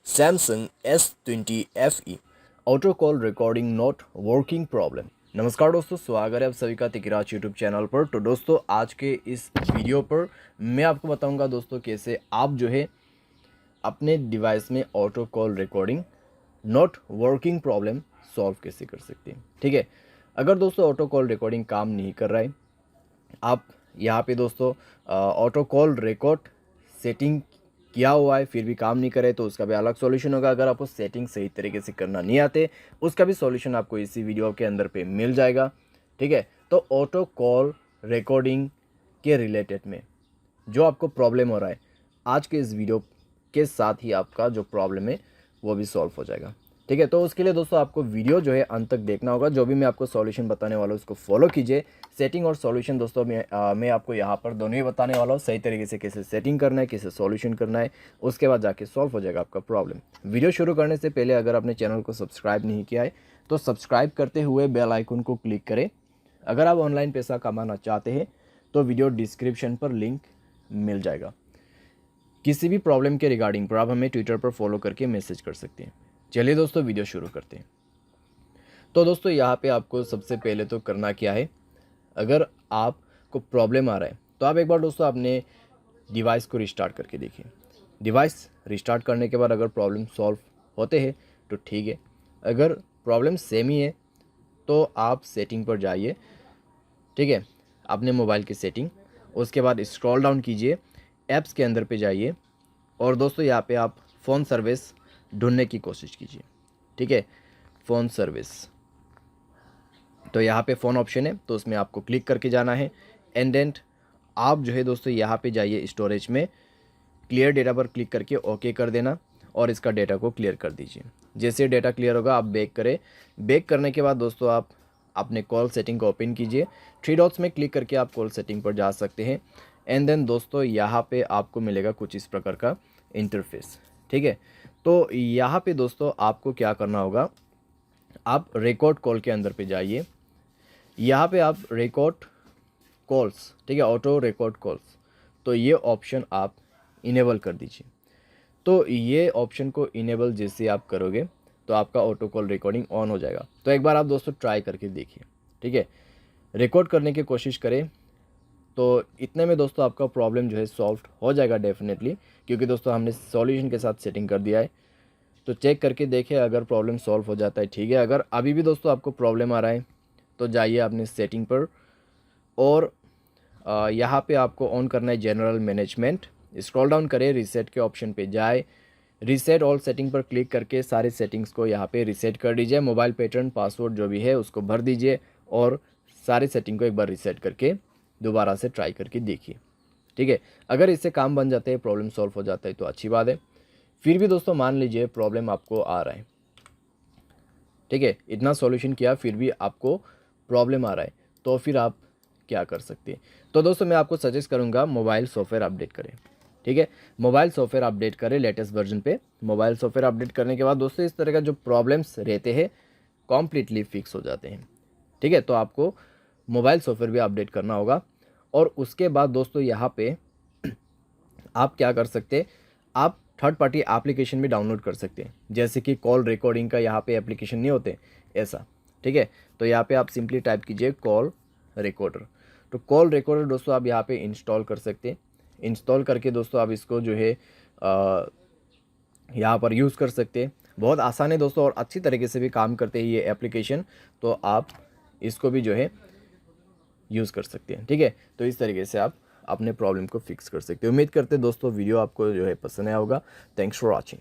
Samsung S20 FE auto call recording not working problem. नमस्कार दोस्तों, स्वागत है आप सभी का तिकराज यूट्यूब चैनल पर। तो दोस्तों, आज के इस वीडियो पर मैं आपको बताऊंगा दोस्तों कैसे आप जो है अपने डिवाइस में auto call recording not working problem solve कैसे कर सकते हैं। ठीक है, अगर दोस्तों ऑटो कॉल रिकॉर्डिंग काम नहीं कर रहा है, आप यहाँ पे दोस्तों ऑटो कॉल रिकॉर्ड सेटिंग किया हुआ है फिर भी काम नहीं करे तो उसका भी अलग सॉल्यूशन होगा। अगर आपको सेटिंग सही तरीके से करना नहीं आते उसका भी सॉल्यूशन आपको इसी वीडियो के अंदर पे मिल जाएगा। ठीक है, तो ऑटो कॉल रिकॉर्डिंग के रिलेटेड में जो आपको प्रॉब्लम हो रहा है, आज के इस वीडियो के साथ ही आपका जो प्रॉब्लम है वो भी सॉल्व हो जाएगा। ठीक है, तो उसके लिए दोस्तों आपको वीडियो जो है अंत तक देखना होगा। जो भी मैं आपको सॉल्यूशन बताने वाला हूँ उसको फॉलो कीजिए। सेटिंग और सॉल्यूशन दोस्तों मैं आपको यहाँ पर दोनों ही बताने वाला हूँ, सही तरीके से कैसे सेटिंग करना है, कैसे सॉल्यूशन करना है, उसके बाद जाके सॉल्व हो जाएगा आपका प्रॉब्लम। वीडियो शुरू करने से पहले अगर आपने चैनल को सब्सक्राइब नहीं किया है तो सब्सक्राइब करते हुए बेल आइकन को क्लिक करें। अगर आप ऑनलाइन पैसा कमाना चाहते हैं तो वीडियो डिस्क्रिप्शन पर लिंक मिल जाएगा। किसी भी प्रॉब्लम के रिगार्डिंग पर आप हमें ट्विटर पर फॉलो करके मैसेज कर सकते हैं। चलिए दोस्तों, वीडियो शुरू करते हैं। तो दोस्तों, यहाँ पे आपको सबसे पहले तो करना क्या है, अगर आपको प्रॉब्लम आ रहा है तो आप एक बार दोस्तों अपने डिवाइस को रिस्टार्ट करके देखिए। डिवाइस रिस्टार्ट करने के बाद अगर प्रॉब्लम सॉल्व होते हैं तो ठीक है, अगर प्रॉब्लम सेम ही है तो आप सेटिंग पर जाइए। ठीक है, अपने मोबाइल की सेटिंग, उसके बाद स्क्रॉल डाउन कीजिए, ऐप्स के अंदर पे जाइए और दोस्तों यहाँ पे आप फ़ोन सर्विस ढूंढने की कोशिश कीजिए। ठीक है, फ़ोन सर्विस, तो यहाँ पे फ़ोन ऑप्शन है तो उसमें आपको क्लिक करके जाना है। एंड देन आप जो है दोस्तों यहाँ पे जाइए, स्टोरेज में क्लियर डेटा पर क्लिक करके ओके कर देना और इसका डेटा को क्लियर कर दीजिए। जैसे डेटा क्लियर होगा आप बैक करें। बैक करने के बाद दोस्तों आप अपने कॉल सेटिंग को ओपन कीजिए। थ्री डॉट्स में क्लिक करके आप कॉल सेटिंग पर जा सकते हैं। एंड देन दोस्तों यहाँ पे आपको मिलेगा कुछ इस प्रकार का इंटरफेस। ठीक है, तो यहाँ पे दोस्तों आपको क्या करना होगा, आप रिकॉर्ड कॉल के अंदर पे जाइए। यहाँ पे आप रिकॉर्ड कॉल्स, ठीक है, ऑटो रिकॉर्ड कॉल्स, तो ये ऑप्शन आप इनेबल कर दीजिए। तो ये ऑप्शन को इनेबल जैसे आप करोगे तो आपका ऑटो कॉल रिकॉर्डिंग ऑन हो जाएगा। तो एक बार आप दोस्तों ट्राई करके देखिए। ठीक है, रिकॉर्ड करने की कोशिश करें तो इतने में दोस्तों आपका प्रॉब्लम जो है सॉल्व हो जाएगा डेफिनेटली, क्योंकि दोस्तों हमने सॉल्यूशन के साथ सेटिंग कर दिया है। तो चेक करके देखें, अगर प्रॉब्लम सॉल्व हो जाता है ठीक है। अगर अभी भी दोस्तों आपको प्रॉब्लम आ रहा है तो जाइए अपने सेटिंग पर और यहाँ पे आपको ऑन करना है जनरल मैनेजमेंट। स्क्रॉल डाउन करें, रीसेट के ऑप्शन पे जाए, रीसेट ऑल सेटिंग पर क्लिक करके सारे सेटिंग्स को यहाँ पे रीसेट कर दीजिए। मोबाइल पैटर्न पासवर्ड जो भी है उसको भर दीजिए और सारी सेटिंग को एक बार रीसेट करके दोबारा से ट्राई करके देखिए। ठीक है, अगर इससे काम बन जाते हैं, प्रॉब्लम सॉल्व हो जाता है तो अच्छी बात है। फिर भी दोस्तों मान लीजिए प्रॉब्लम आपको आ रहा है, ठीक है, इतना सॉल्यूशन किया फिर भी आपको प्रॉब्लम आ रहा है, तो फिर आप क्या कर सकते हैं। तो दोस्तों मैं आपको सजेस्ट करूंगा मोबाइल सॉफ्टवेयर अपडेट करें। ठीक है, मोबाइल सॉफ्टवेयर अपडेट करें लेटेस्ट वर्जन पे। मोबाइल सॉफ्टवेयर अपडेट करने के बाद दोस्तों इस तरह का जो प्रॉब्लम्स रहते हैं कॉम्प्लीटली फिक्स हो जाते हैं। ठीक है, तो आपको मोबाइल सॉफ्टवेयर भी अपडेट करना होगा। और उसके बाद दोस्तों यहाँ पे आप क्या कर सकते हैं, आप थर्ड पार्टी एप्लीकेशन भी डाउनलोड कर सकते हैं, जैसे कि कॉल रिकॉर्डिंग का यहाँ पे एप्लीकेशन नहीं होते ऐसा। ठीक है, तो यहाँ पे आप सिंपली टाइप कीजिए कॉल रिकॉर्डर। तो कॉल रिकॉर्डर दोस्तों आप यहाँ पे इंस्टॉल कर सकते हैं। इंस्टॉल करके दोस्तों आप इसको जो है यहाँ पर यूज़ कर सकते हैं। बहुत आसान है दोस्तों और अच्छी तरीके से भी काम करते हैं ये एप्लीकेशन, तो आप इसको भी जो है यूज़ कर सकते हैं। ठीक है, तो इस तरीके से आप अपने प्रॉब्लम को फिक्स कर सकते हैं। उम्मीद करते हैं दोस्तों वीडियो आपको जो है पसंद आया होगा। Thanks for watching.